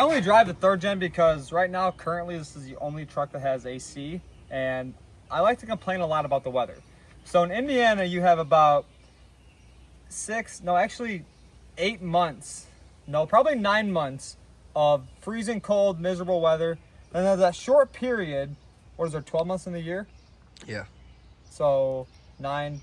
only drive the 3rd gen because right now, currently, this is the only truck that has AC, and I like to complain a lot about the weather. So in Indiana, you have about 8 months, no, probably 9 months of freezing cold, miserable weather. Then there's that short period, what is there, 12 months in the year? Yeah. So 9,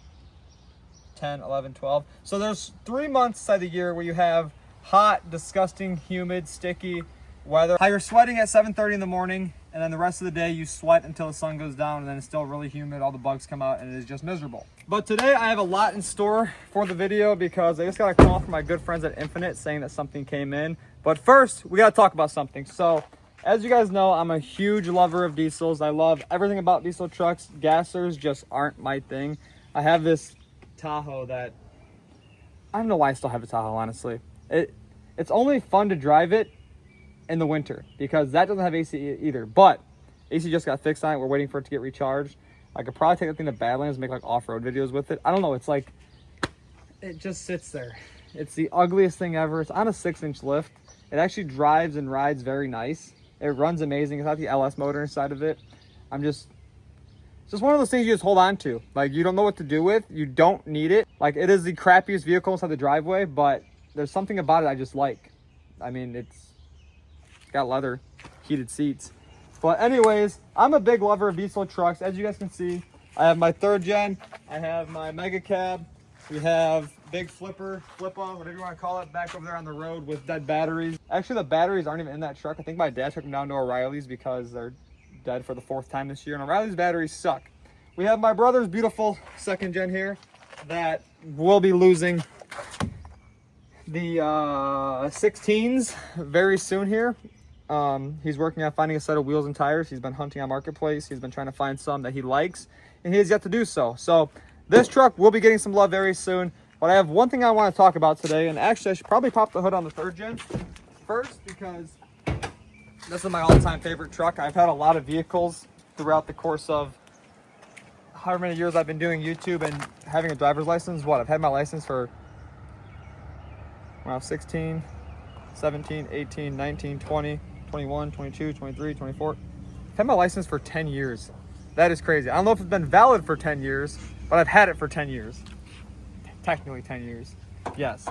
10, 11, 12. So there's 3 months inside the year where you have hot, disgusting, humid, sticky weather. How you're sweating at 7:30 in the morning, and then the rest of the day you sweat until the sun goes down, and then it's still really humid, all the bugs come out, and it is just miserable. But today I have a lot in store for the video because I just got a call from my good friends at Infinite saying that something came in. But first, we gotta talk about something. So, as you guys know, I'm a huge lover of diesels. I love everything about diesel trucks. Gassers just aren't my thing. I have this Tahoe that, I don't know why I still have a Tahoe, honestly. It's only fun to drive it in the winter because that doesn't have AC either. But AC just got fixed on it. We're waiting for it to get recharged. I could probably take that thing to Badlands and make like off-road videos with it. I don't know. It's like, it just sits there. It's the ugliest thing ever. It's on a 6-inch lift. It actually drives and rides very nice. It runs amazing. It's got the LS motor inside of it. It's just one of those things you just hold on to. Like, you don't know what to do with. You don't need it. Like, it is the crappiest vehicle inside the driveway, but there's something about it I just like. I mean, it's got leather, heated seats. But anyways, I'm a big lover of diesel trucks. As you guys can see, I have my 3rd gen. I have my mega cab. We have big flip-on, whatever you want to call it, back over there on the road with dead batteries. Actually, the batteries aren't even in that truck. I think my dad took them down to O'Reilly's because they're dead for the 4th time this year, and O'Reilly's batteries suck. We have my brother's beautiful 2nd gen here that will be losing the 16s very soon here. He's working on finding a set of wheels and tires. He's been hunting on Marketplace. He's been trying to find some that he likes, and he has yet to do so. So this truck will be getting some love very soon. But I have one thing I want to talk about today, and actually I should probably pop the hood on the 3rd gen first because this is my all-time favorite truck. I've had a lot of vehicles throughout the course of however many years I've been doing YouTube and having a driver's license. I've had my license for 16, 17, 18, 19, 20, 21, 22, 23, 24. I've had my license for 10 years. That is crazy. I don't know if it's been valid for 10 years, but I've had it for 10 years. Technically 10 years. Yes.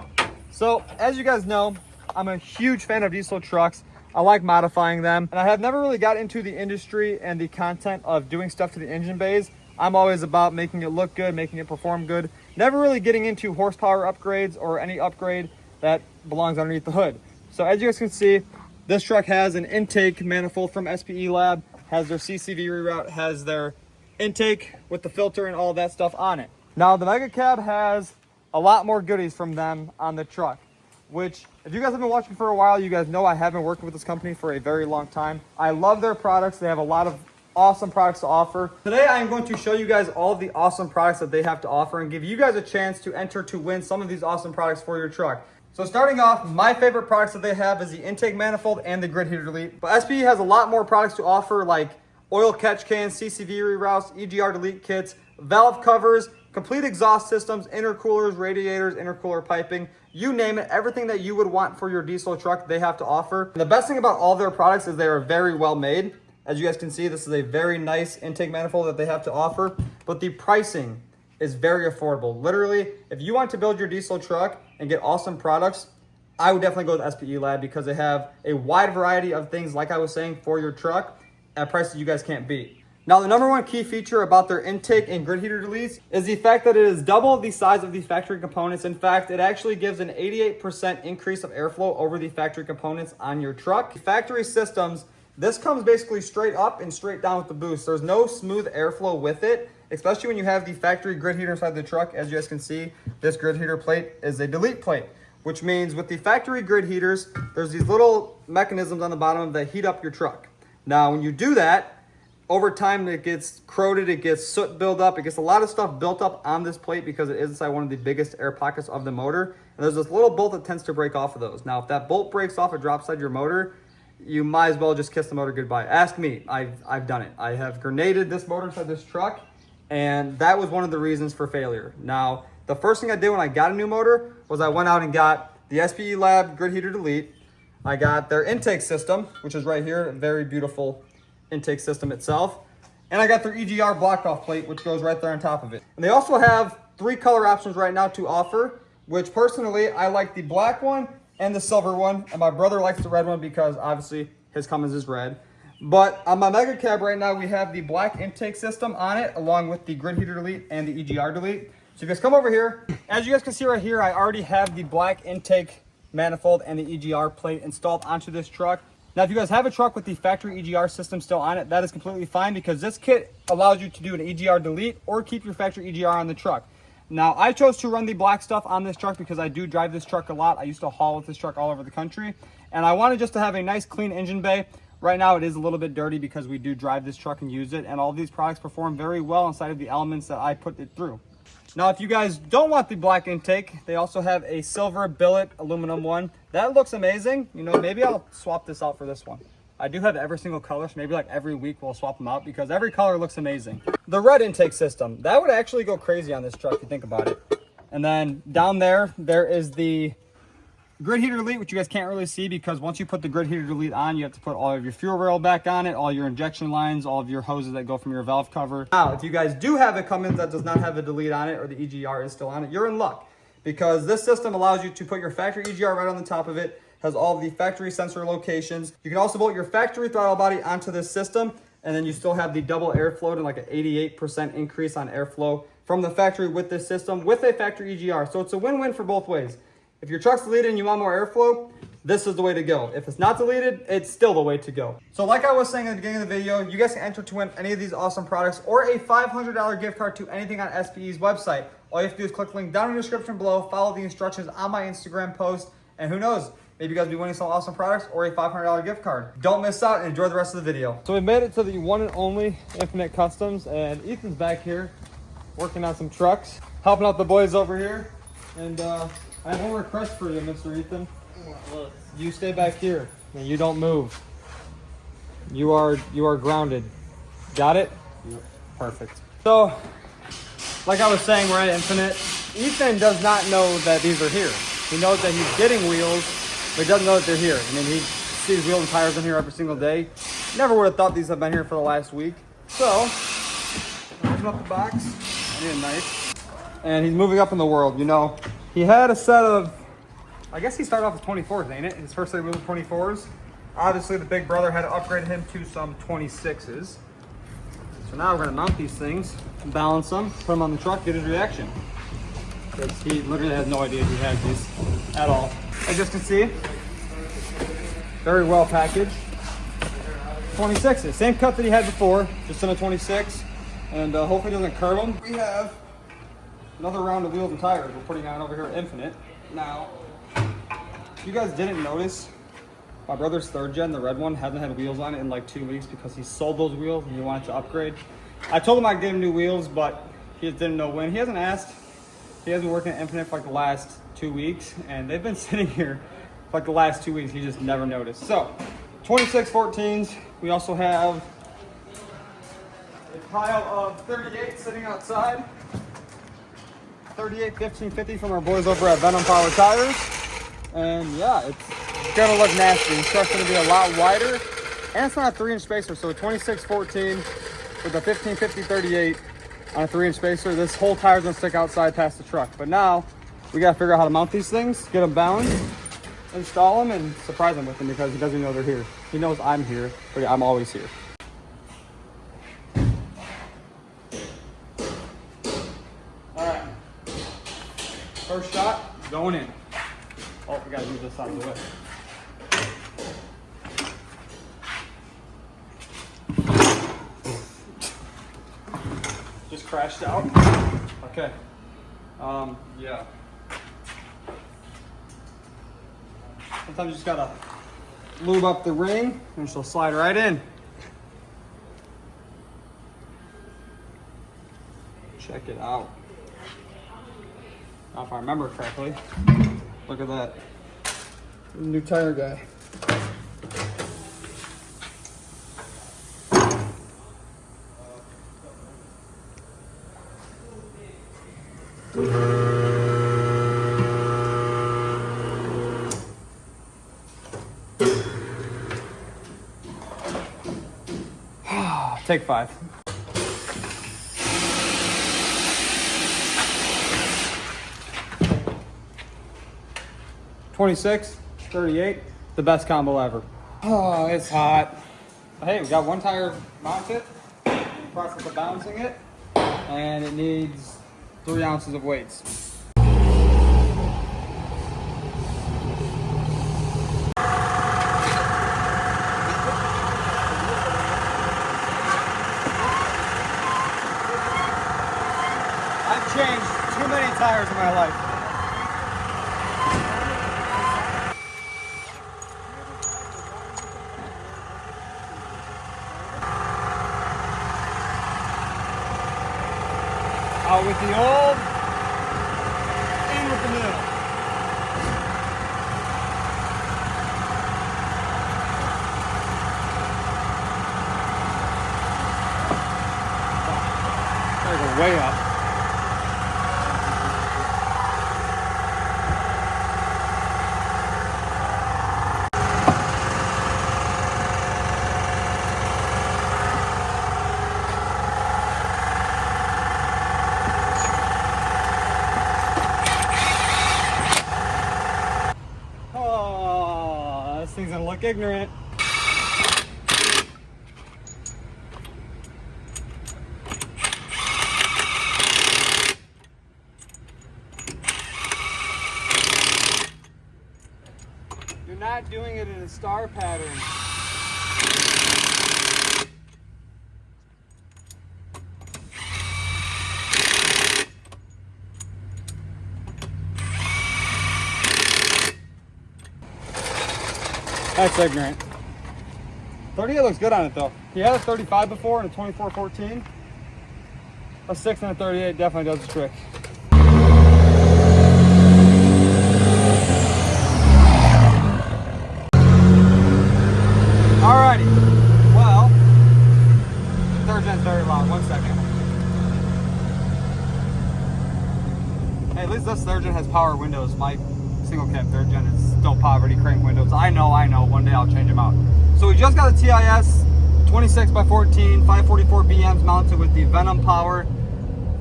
So, as you guys know, I'm a huge fan of diesel trucks. I like modifying them, and I have never really got into the industry and the content of doing stuff to the engine bays. I'm always about making it look good, making it perform good, never really getting into horsepower upgrades or any upgrade that belongs underneath the hood. So as you guys can see, this truck has an intake manifold from SPE Lab, has their CCV reroute, has their intake with the filter and all that stuff on it. Now the Mega Cab has a lot more goodies from them on the truck, which if you guys have been watching for a while, you guys know I have been working with this company for a very long time. I love their products. They have a lot of awesome products to offer. Today I am going to show you guys all of the awesome products that they have to offer and give you guys a chance to enter to win some of these awesome products for your truck. So starting off, my favorite products that they have is the intake manifold and the grid heater delete. But SPE has a lot more products to offer, like oil catch cans, CCV reroutes, EGR delete kits, valve covers, complete exhaust systems, intercoolers, radiators, intercooler piping, you name it, everything that you would want for your diesel truck they have to offer. And the best thing about all their products is they are very well made. As you guys can see, this is a very nice intake manifold that they have to offer, but the pricing is very affordable. Literally, if you want to build your diesel truck and get awesome products, I would definitely go with SPE Lab because they have a wide variety of things, like I was saying, for your truck at prices you guys can't beat. Now, the number one key feature about their intake and grid heater deletes is the fact that it is double the size of the factory components. In fact, it actually gives an 88% increase of airflow over the factory components on your truck. Factory systems, this comes basically straight up and straight down with the boost. There's no smooth airflow with it, especially when you have the factory grid heater inside the truck. As you guys can see, this grid heater plate is a delete plate, which means with the factory grid heaters, there's these little mechanisms on the bottom that heat up your truck. Now, when you do that, over time it gets corroded, it gets soot buildup, it gets a lot of stuff built up on this plate because it is inside one of the biggest air pockets of the motor. And there's this little bolt that tends to break off of those. Now, if that bolt breaks off, it drops inside your motor, you might as well just kiss the motor goodbye. Ask me, I've done it. I have grenaded this motor inside this truck, and that was one of the reasons for failure. Now, the first thing I did when I got a new motor was I went out and got the SPE Lab grid heater delete. I got their intake system, which is right here, a very beautiful intake system itself. And I got their EGR block off plate, which goes right there on top of it. And they also have 3 color options right now to offer, which personally, I like the black one and the silver one. And my brother likes the red one because obviously his Cummins is red. But on my Mega Cab right now, we have the black intake system on it, along with the grid heater delete and the EGR delete. So you guys come over here. As you guys can see right here, I already have the black intake manifold and the EGR plate installed onto this truck. Now, if you guys have a truck with the factory EGR system still on it, that is completely fine because this kit allows you to do an EGR delete or keep your factory EGR on the truck. Now, I chose to run the black stuff on this truck because I do drive this truck a lot. I used to haul with this truck all over the country, and I wanted just to have a nice clean engine bay. Right now, it is a little bit dirty because we do drive this truck and use it, and all of these products perform very well inside of the elements that I put it through. Now, if you guys don't want the black intake, they also have a silver billet aluminum one. That looks amazing. You know, maybe I'll swap this out for this one. I do have every single color, so maybe like every week we'll swap them out because every color looks amazing. The red intake system, that would actually go crazy on this truck if you think about it. And then down there, there is the grid heater delete, which you guys can't really see because once you put the grid heater delete on, you have to put all of your fuel rail back on it, all your injection lines, all of your hoses that go from your valve cover. Now, if you guys do have a Cummins that does not have a delete on it or the EGR is still on it, you're in luck because this system allows you to put your factory EGR right on the top of it, has all of the factory sensor locations. You can also bolt your factory throttle body onto this system, and then you still have the double airflow and like an 88% increase on airflow from the factory with this system with a factory EGR. So it's a win-win for both ways. If your truck's deleted and you want more airflow, this is the way to go. If it's not deleted, it's still the way to go. So like I was saying at the beginning of the video, you guys can enter to win any of these awesome products or a $500 gift card to anything on SPE's website. All you have to do is click the link down in the description below, follow the instructions on my Instagram post, and who knows, maybe you guys will be winning some awesome products or a $500 gift card. Don't miss out and enjoy the rest of the video. So we made it to the one and only Infinite Customs, and Ethan's back here working on some trucks, helping out the boys over here. And I have one request for you, Mr. Ethan. What? You stay back here and you don't move. You are grounded. Got it? Yep. Perfect. So, like I was saying, we're at Infinite. Ethan does not know that these are here. He knows that he's getting wheels, but he doesn't know that they're here. I mean, he sees wheels and tires in here every single day. Never would have thought these have been here for the last week. So, open up the box. I need a knife. And he's moving up in the world, you know. He had a set of, I guess he started off with 24s, ain't it? His first set was 24s. Obviously, the big brother had to upgrade him to some 26s. So now we're gonna mount these things, balance them, put them on the truck, get his reaction. Because he literally has no idea he has these at all. As you can see, very well packaged. 26s, same cut that he had before, just in a 26. And hopefully it doesn't curve them. We have another round of wheels and tires we're putting on over here at Infinite. Now, if you guys didn't notice, my brother's third gen, the red one, hasn't had wheels on it in like 2 weeks because he sold those wheels and he wanted to upgrade. I told him I'd get him new wheels, but he just didn't know when. He hasn't asked. He has been working at Infinite for like the last 2 weeks, and they've been sitting here for like the last 2 weeks. He just never noticed. So, 26 14s. We also have a pile of 38 sitting outside. 38 1550 from our boys over at Venom Power Tires. And yeah, it's gonna look nasty. The truck's gonna be a lot wider, and it's not a 3-inch spacer, so a 26 14 with a 1550 38 on a 3-inch spacer. This whole tire's gonna stick outside past the truck. But now we gotta figure out how to mount these things, get them balanced, install them, and surprise him with them because he doesn't know they're here. He knows I'm here, but I'm always here. First shot, going in. Oh, we gotta move this out of the way. Just crashed out. Okay. Yeah. Sometimes you just gotta lube up the ring and she'll slide right in. Check it out. Now, if I remember correctly, look at that. New tire guy. Take 5. $26, $38, the best combo ever. Oh, it's hot. Hey, we got one tire mounted, process of balancing it, and it needs 3 ounces of weights. I've changed too many tires in my life. Out with the old, in with the new. Gotta go way up. Oh, this thing's gonna look ignorant. You're not doing it in a star pattern. That's ignorant. 38 looks good on it though. He had a 35 before and a 24-14. A 6 and a 38 definitely does the trick. Alrighty. Well, third gen's very loud. 1 second. Hey, at least this third gen has power windows. My single cab third gen is still poverty crank windows. I know. One day I'll change them out. So we just got a TIS 26x14 544 BMs mounted with the Venom Power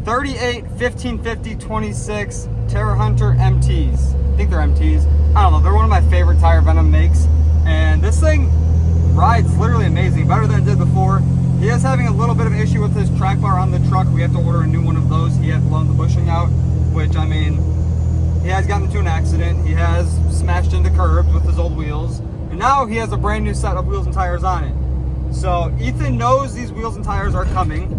38 1550 26 Terra Hunter MTs. I think they're MTs. I don't know. They're one of my favorite tire Venom makes, and this thing rides literally amazing, better than it did before. He is having a little bit of an issue with his track bar on the truck. We have to order a new one of those. He had blown the bushing out, which, I mean, he has gotten into an accident. He has smashed into curbs with his old wheels, and now he has a brand new set of wheels and tires on it. So Ethan knows these wheels and tires are coming,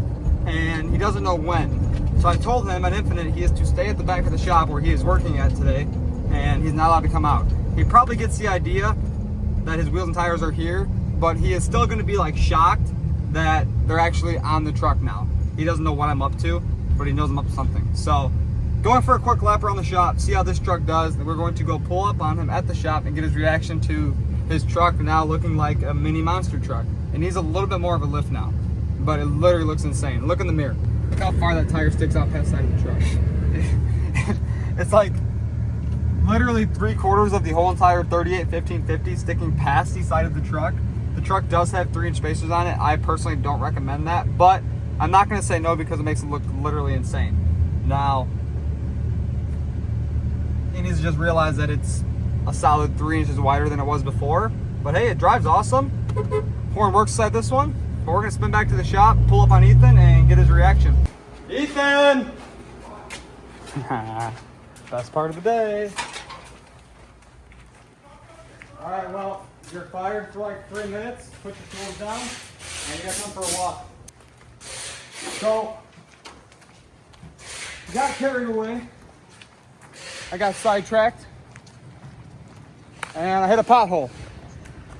and he doesn't know when. So I told him at Infinite he is to stay at the back of the shop where he is working at today, and he's not allowed to come out. He probably gets the idea that his wheels and tires are here, but he is still going to be like shocked that they're actually on the truck now. He doesn't know what I'm up to, but he knows I'm up to something. So going for a quick lap around the shop, see how this truck does, and we're going to go pull up on him at the shop and get his reaction to his truck now looking like a mini monster truck. It needs a little bit more of a lift now, but it literally looks insane. Look in the mirror. Look how far that tire sticks out past the side of the truck. It's like literally 3/4 of the whole entire 38 1550 sticking past the side of the truck. The truck does have 3-inch spacers on it. I personally don't recommend that, but I'm not going to say no because it makes it look literally insane. Now, he needs to just realize that it's a solid 3 inches wider than it was before. But hey, it drives awesome. Horn works inside this one. But we're going to spin back to the shop, pull up on Ethan, and get his reaction. Ethan! Best part of the day. Alright, well, you're fired for like 3 minutes. Put your tools down, and you gotta come for a walk. So, got carried away. I got sidetracked, and I hit a pothole.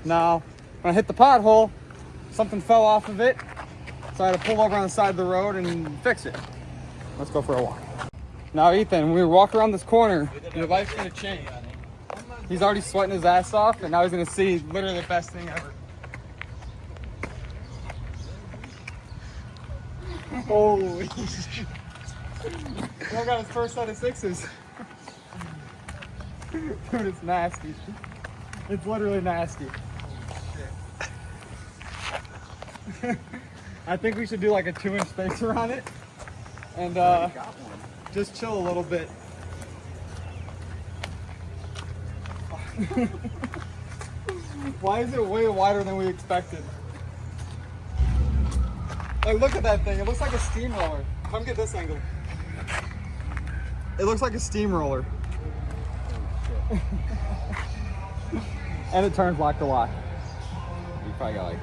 Now, when I hit the pothole, something fell off of it, so I had to pull over on the side of the road and fix it. Let's go for a walk. Now, Ethan, when we walk around this corner, your life's gonna change. He's already sweating his ass off, and now he's gonna see literally the best thing ever. Holy shit. I got his first set of 6s. Dude, it's nasty. It's literally nasty. I think we should do like a 2-inch spacer on it. And just chill a little bit. Why is it way wider than we expected? Like, look at that thing. It looks like a steamroller. Come get this angle. It looks like a steamroller. And it turns lock to lock. You probably got like...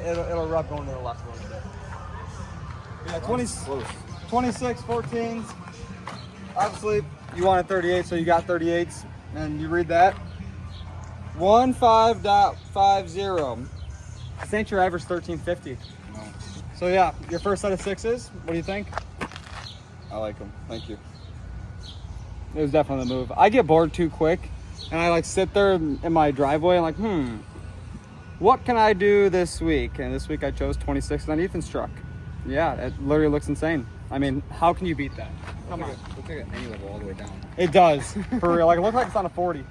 It'll rub going to the left a little bit. Yeah, 26, 14s. Obviously, you wanted 38, so you got 38s. And you read that. 15.50. This ain't your average 1350. No. So yeah, your first set of 6s. What do you think? I like them. Thank you. It was definitely the move. I get bored too quick, and I like sit there in my driveway and like, what can I do this week? And this week I chose 26 on Ethan's truck. Yeah, it literally looks insane. I mean, how can you beat that? Come on. Looks like an any level all the way down. It does, for real. Like, it looks like it's on a 40.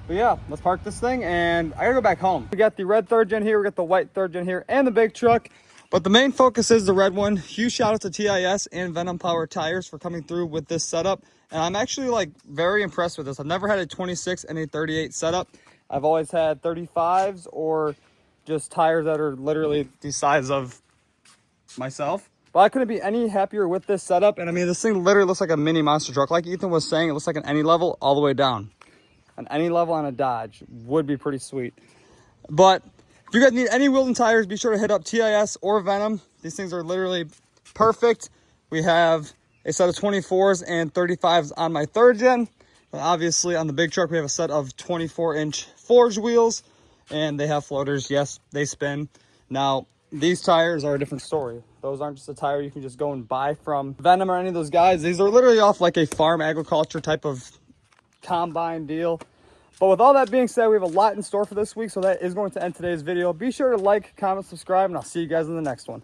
But yeah, let's park this thing, and I gotta go back home. We got the red 3rd gen here, we got the white 3rd gen here, and the big truck. But the main focus is the red one. Huge shout out to TIS and Venom Power Tires for coming through with this setup. And I'm actually like very impressed with this. I've never had a 26 and a 38 setup. I've always had 35s or just tires that are literally the size of myself. But I couldn't be any happier with this setup. And I mean, this thing literally looks like a mini monster truck. Like Ethan was saying, it looks like an any level all the way down. An any level on a Dodge would be pretty sweet. But if you guys need any wheels and tires, be sure to hit up TIS or Venom. These things are literally perfect. We have a set of 24s and 35s on my 3rd gen. And obviously on the big truck, we have a set of 24-inch forged wheels, and they have floaters. Yes, they spin. Now, these tires are a different story. Those aren't just a tire you can just go and buy from Venom or any of those guys. These are literally off like a farm agriculture type of combine deal. But with all that being said, we have a lot in store for this week, so that is going to end today's video. Be sure to like, comment, subscribe, and I'll see you guys in the next one.